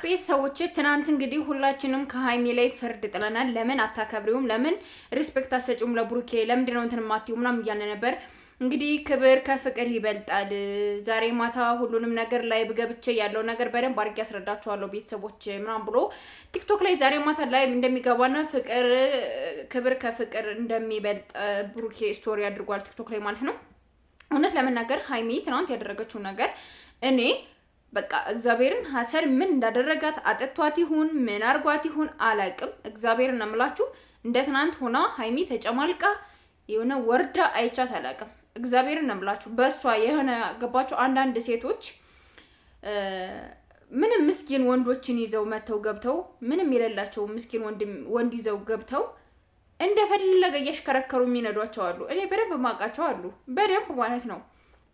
ቤተሰቦቼ ትናንት እንግዲህ ሁላችንም ከሀይሚ ላይ ፍርድ ጥለናል። ለምን አታከብሪውም? ለምን ሪስፔክት አሰጪውም? ለብሩኬ ለምንድነው እንትን ማትይው ምናምን እያለ ነበር። እንግዲህ ክብር ከፍቅር ይበልጣል። ዛሬ ማታ ሁሉንም ነገር ላይ ገብቼ ያለው ነገር በደንብ አድርጌ ያስረዳችኋለሁ ቤተሰቦች ምናምን ብሎ ቲክቶክ ላይ ዛሬ ማታ ላይ እንደሚገባና ፍቅር ክብር ከፍቅር እንደሚበልጥ ብሩኬ ስቶሪ አድርጓል ቲክቶክ ላይ ማለት ነው። እውነት ለመናገር ሀይሚ ትናንት ያደረገችው ነገር እኔ በቃ እግዚአብሔርን ሀሰን ምን እንዳደረጋት አጥቷት ይሁን ምን አርጓት ይሁን አላቅም። እግዚአብሔርን አምላችሁ እንደ ትናንት ሆና ሀይሚ ተጨማልቃ የሆነ ወርዳ አይቻት አላቅም። እግዚአብሔርን አምላችሁ በሷ የሆነ ገባችሁ። አንዳንድ ሴቶች ምንም ምስኪን ወንዶችን ይዘው መተው ገብተው ምንም የሌላቸው ምስኪን ወንድ ይዘው ገብተው እንደፈለገ እያሽከረከሩ የሚነዷቸው አሉ። እኔ በደንብ ማውቃቸው አሉ። በደንብ ማለት ነው።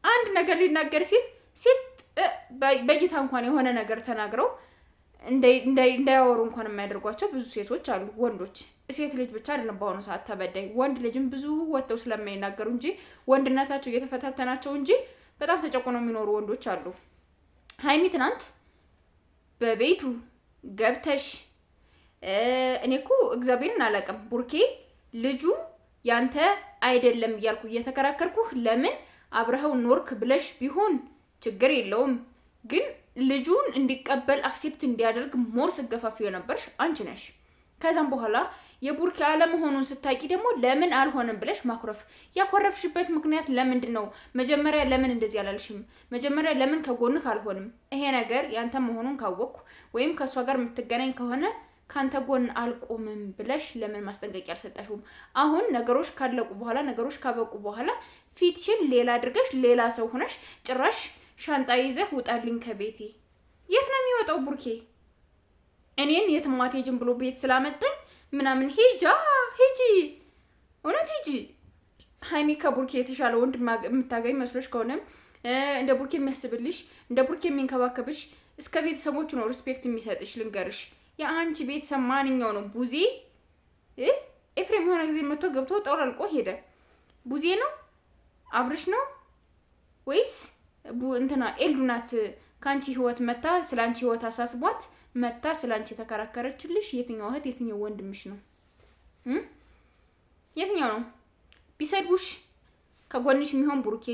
አንድ ነገር ሊናገር ሲል በእይታ እንኳን የሆነ ነገር ተናግረው እንዳያወሩ እንኳን የሚያደርጓቸው ብዙ ሴቶች አሉ፣ ወንዶች። ሴት ልጅ ብቻ አይደለም በአሁኑ ሰዓት ተበዳይ፣ ወንድ ልጅም ብዙ ወጥተው ስለማይናገሩ እንጂ ወንድነታቸው እየተፈታተናቸው እንጂ በጣም ተጨቁነው የሚኖሩ ወንዶች አሉ። ሀይሚ ትናንት በቤቱ ገብተሽ እኔ እኮ እግዚአብሔርን አላውቅም፣ ቡርኬ ልጁ ያንተ አይደለም እያልኩ እየተከራከርኩህ ለምን አብረኸው ኖርክ ብለሽ ቢሆን ችግር የለውም፣ ግን ልጁን እንዲቀበል አክሴፕት እንዲያደርግ ሞር ስገፋፊው ነበርሽ አንቺ ነሽ። ከዛም በኋላ የቡርኬ አለመሆኑን ስታቂ ደግሞ ለምን አልሆነም ብለሽ ማኩረፍ። ያኮረፍሽበት ምክንያት ለምንድን ነው? መጀመሪያ ለምን እንደዚህ አላልሽም? መጀመሪያ ለምን ከጎንህ አልሆንም? ይሄ ነገር ያንተ መሆኑን ካወቅኩ ወይም ከእሷ ጋር የምትገናኝ ከሆነ ካንተ ጎን አልቆምም ብለሽ ለምን ማስጠንቀቂያ አልሰጣሽውም? አሁን ነገሮች ካለቁ በኋላ ነገሮች ካበቁ በኋላ ፊትሽን ሌላ አድርገሽ ሌላ ሰው ሆነሽ ጭራሽ ሻንጣ ይዘህ ውጣልኝ ከቤቴ። የት ነው የሚወጣው ቡርኬ? እኔን የትም አትሄጂም ብሎ ቤት ስላመጣኝ ምናምን ሂጂ እውነት ሂጂ። ሀይሚ ከቡርኬ የተሻለ ወንድ የምታገኝ መስሎሽ ከሆነም እንደ ቡርኬ የሚያስብልሽ እንደ ቡርኬ የሚንከባከብሽ እስከ ቤተሰቦቹ ነው ሪስፔክት የሚሰጥሽ። ልንገርሽ የአንቺ ቤተሰብ ማንኛው ነው? ቡዜ ኤፍሬም የሆነ ጊዜ መጥቶ ገብቶ ጦር አልቆ ሄደ። ቡዜ ነው? አብርሽ ነው ወይስ እንትና ኤልዱ ናት? ከአንቺ ህይወት መታ ስለ አንቺ ህይወት አሳስቧት መታ ስለ አንቺ ተከራከረችልሽ? የትኛው እህት የትኛው ወንድምሽ ነው? የትኛው ነው? ቢሰድቡሽ ከጎንሽ የሚሆን ቡርኬ፣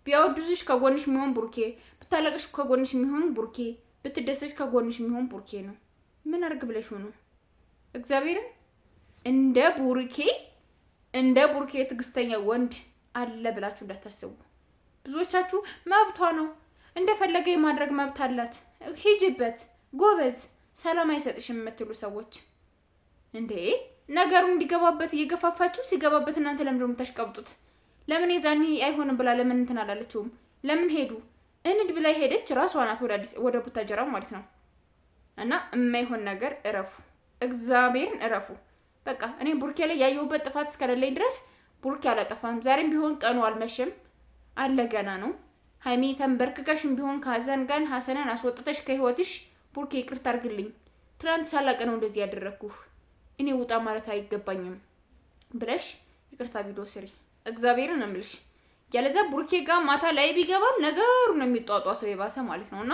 ቢያወድዙሽ ከጎንሽ የሚሆን ቡርኬ፣ ብታለቅሽ ከጎንሽ የሚሆን ቡርኬ፣ ብትደሰሽ ከጎንሽ የሚሆን ቡርኬ ነው። ምን አርግ ብለሽ ሆኖ እግዚአብሔርን እንደ ቡርኬ ትዕግስተኛ ወንድ አለ ብላችሁ እንዳታስቡ። ብዙዎቻችሁ መብቷ ነው እንደፈለገ የማድረግ መብት አላት፣ ሂጂበት፣ ጎበዝ፣ ሰላም አይሰጥሽም የምትሉ ሰዎች እንዴ ነገሩ እንዲገባበት እየገፋፋችሁ ሲገባበት እናንተ ለምንድነው የምታሽቀብጡት? ለምን የዛኔ አይሆንም ብላ ለምን እንትን አላለችውም? ለምን ሄዱ? እንድ ብላ ሄደች ራሷ ናት ወደ ቡታጀራ ማለት ነው። እና የማይሆን ነገር እረፉ፣ እግዚአብሔርን እረፉ። በቃ እኔ ቡርኬ ላይ ያየሁበት ጥፋት እስከሌለኝ ድረስ ቡርኬ አላጠፋም። ዛሬም ቢሆን ቀኑ አልመሸም አለ ገና ነው። ሀይሚ ተንበርክከሽም ቢሆን ሀሰንን አስወጥተሽ ከህይወትሽ ቡርኬ ይቅርታ አድርግልኝ፣ ትናንት ሳላቅ ነው እንደዚህ ያደረግኩህ፣ እኔ ውጣ ማለት አይገባኝም ብለሽ ይቅርታ ቪዲዮ ስሪ። እግዚአብሔርን እምልሽ ያለዛ ቡርኬ ጋር ማታ ላይ ቢገባል ነገሩ ነው የሚጧጧ ሰው የባሰ ማለት ነውና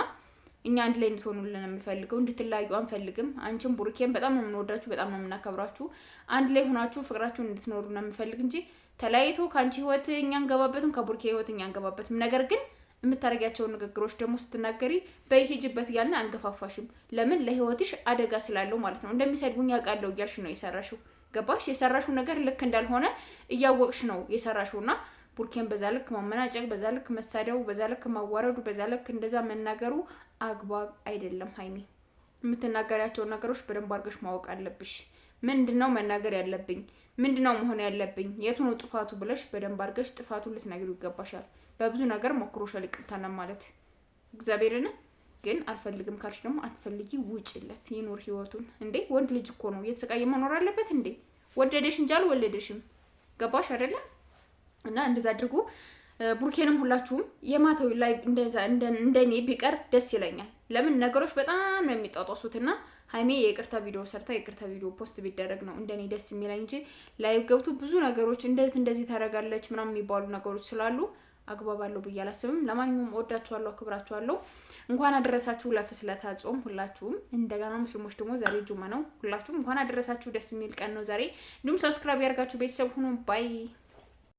እኛ አንድ ላይ እንድትሆኑልን የምፈልገው፣ እንድትለያዩ አንፈልግም። አንቺም ቡርኬን በጣም ነው የምንወዳችሁ፣ በጣም ነው የምናከብራችሁ። አንድ ላይ ሆናችሁ ፍቅራችሁን እንድትኖሩ ነው የምፈልግ እንጂ ተለያይቶ ከአንቺ ህይወት እኛ አንገባበትም፣ ከቡርኬ ህይወት እኛ አንገባበትም። ነገር ግን የምታደርጊያቸውን ንግግሮች ደግሞ ስትናገሪ በይሄጅበት እያልን አንገፋፋሽም። ለምን? ለህይወትሽ አደጋ ስላለው ማለት ነው። እንደሚሰድቡኝ ያውቃለሁ እያልሽ ነው የሰራሽው። ገባሽ? የሰራሽው ነገር ልክ እንዳልሆነ እያወቅሽ ነው የሰራሽውና ቡርኬን በዛ ልክ ማመናጨቅ፣ በዛ ልክ መሳደቡ፣ በዛ ልክ ማዋረዱ፣ በዛ ልክ እንደዛ መናገሩ አግባብ አይደለም። ሀይሚ የምትናገሪያቸውን ነገሮች በደንብ አድርገሽ ማወቅ አለብሽ። ምንድነው መናገር ያለብኝ? ምንድነው መሆን ያለብኝ? የቱ ነው ጥፋቱ ብለሽ በደንብ አድርገሽ ጥፋቱን ልትነግሪው ይገባሻል። በብዙ ነገር ሞክሮሻል ይቅርታና ማለት እግዚአብሔርን ግን አልፈልግም ካልሽ ደግሞ አትፈልጊ፣ ውጭለት፣ ይኖር ህይወቱን። እንዴ ወንድ ልጅ እኮ ነው እየተሰቃየ መኖር አለበት እንዴ? ወደደሽ እንጂ አልወለደሽም። ገባሽ አይደለ? እና እንደዛ አድርጉ። ቡርኬንም ሁላችሁም የማታው ላይ እንደኔ ቢቀር ደስ ይለኛል። ለምን ነገሮች በጣም ነው የሚጣጣሱትና ሀይሜ የይቅርታ ቪዲዮ ሰርታ የይቅርታ ቪዲዮ ፖስት ቢደረግ ነው እንደኔ ደስ የሚለኝ እንጂ ላይቭ ገብቶ ብዙ ነገሮች እንደዚህ ታደርጋለች ምናምን የሚባሉ ነገሮች ስላሉ አግባባለሁ ብዬ አላስብም። ለማንኛውም ወዳችኋለሁ፣ አክብራችኋለሁ። እንኳን አደረሳችሁ ለፍስለታ ጾም ሁላችሁም። እንደገና ሙስሊሞች ደግሞ ዛሬ ጁማ ነው። ሁላችሁም እንኳን አደረሳችሁ። ደስ የሚል ቀን ነው ዛሬ። እንዲሁም ሰብስክራይብ ያደርጋችሁ ቤተሰብ ሁኑ። ባይ